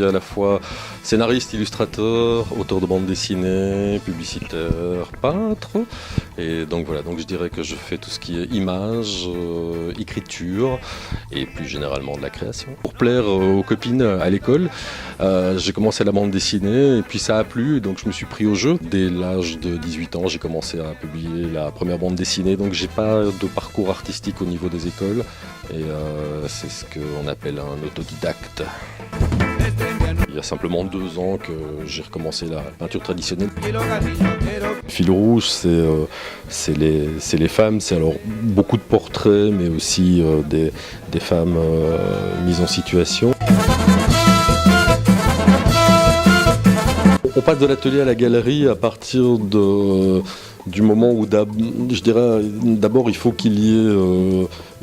travaillé à la fois scénariste, illustrateur, auteur de bande dessinée, publicitaire, peintre. Et donc voilà, donc je dirais que je fais tout ce qui est image, écriture et plus généralement de la création. Pour plaire aux copines à l'école, j'ai commencé la bande dessinée et puis ça a plu, donc je me suis pris au jeu. Dès l'âge de 18 ans, j'ai commencé à publier la première bande dessinée, donc j'ai pas de parcours artistique au niveau des écoles et c'est ce qu'on appelle un autodidacte. Il y a simplement 2 ans que j'ai recommencé la peinture traditionnelle. Le fil rouge, c'est les femmes, c'est alors beaucoup de portraits, mais aussi des femmes mises en situation. On passe de l'atelier à la galerie à partir du moment où, je dirais, d'abord il faut qu'il y ait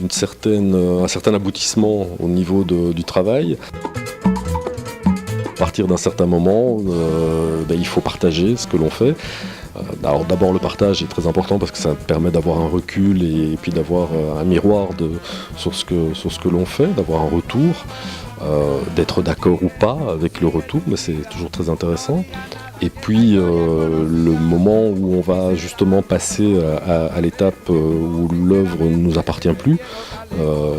un certain aboutissement au niveau du travail. À partir d'un certain moment, il faut partager ce que l'on fait. Alors d'abord le partage est très important parce que ça permet d'avoir un recul et puis d'avoir un miroir sur ce que l'on fait, d'avoir un retour, d'être d'accord ou pas avec le retour, mais c'est toujours très intéressant. Et puis le moment où on va justement passer à l'étape où l'œuvre ne nous appartient plus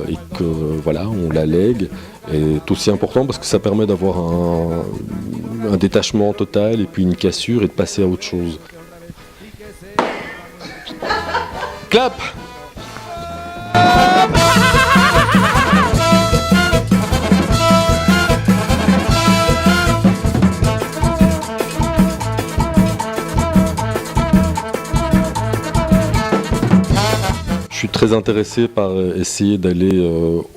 et que voilà, on la lègue, est aussi important parce que ça permet d'avoir un détachement total et puis une cassure et de passer à autre chose. Clap! Je suis très intéressé par essayer d'aller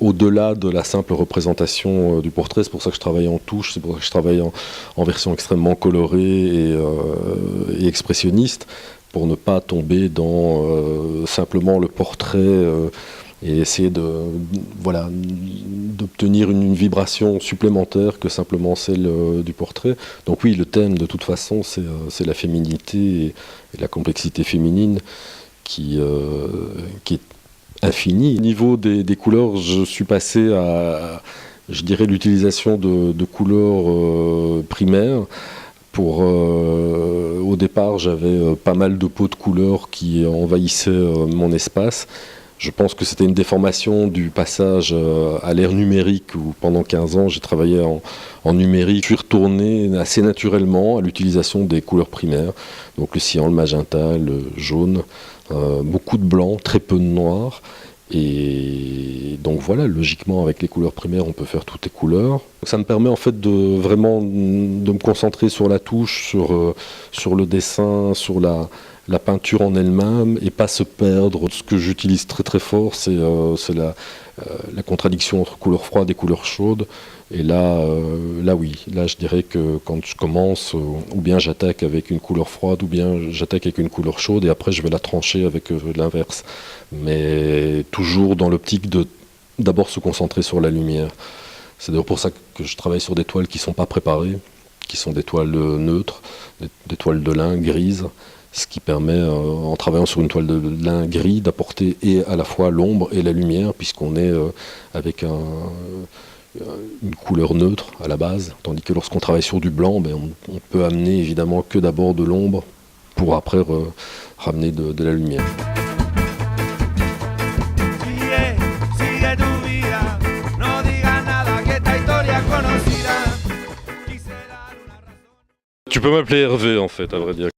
au-delà de la simple représentation du portrait. C'est pour ça que je travaille en touche, c'est pour ça que je travaille en version extrêmement colorée et expressionniste, pour ne pas tomber dans simplement le portrait et essayer d'obtenir une vibration supplémentaire que simplement celle du portrait. Donc oui, le thème de toute façon c'est la féminité et la complexité féminine qui est infinie. Au niveau des couleurs, je suis passé à, je dirais, l'utilisation de couleurs primaires. Au départ, j'avais pas mal de pots de couleurs qui envahissaient mon espace. Je pense que c'était une déformation du passage à l'ère numérique où pendant 15 ans j'ai travaillé en numérique. Je suis retourné assez naturellement à l'utilisation des couleurs primaires, donc le cyan, le magenta, le jaune, beaucoup de blanc, très peu de noir. Et donc voilà, logiquement avec les couleurs primaires on peut faire toutes les couleurs. Ça me permet en fait de me concentrer sur la touche, sur le dessin, sur la peinture en elle-même et pas se perdre. Ce que j'utilise très très fort c'est la contradiction entre couleurs froides et couleurs chaudes. Et là oui, là je dirais que quand je commence, ou bien j'attaque avec une couleur froide, ou bien j'attaque avec une couleur chaude, et après je vais la trancher avec l'inverse. Mais toujours dans l'optique de d'abord se concentrer sur la lumière. C'est d'ailleurs pour ça que je travaille sur des toiles qui ne sont pas préparées, qui sont des toiles neutres, des toiles de lin grises, ce qui permet, en travaillant sur une toile de lin gris, d'apporter et à la fois l'ombre et la lumière, puisqu'on est avec une couleur neutre à la base, tandis que lorsqu'on travaille sur du blanc, on peut amener évidemment que d'abord de l'ombre pour après ramener de la lumière. Tu peux m'appeler Hervé en fait, à vrai dire.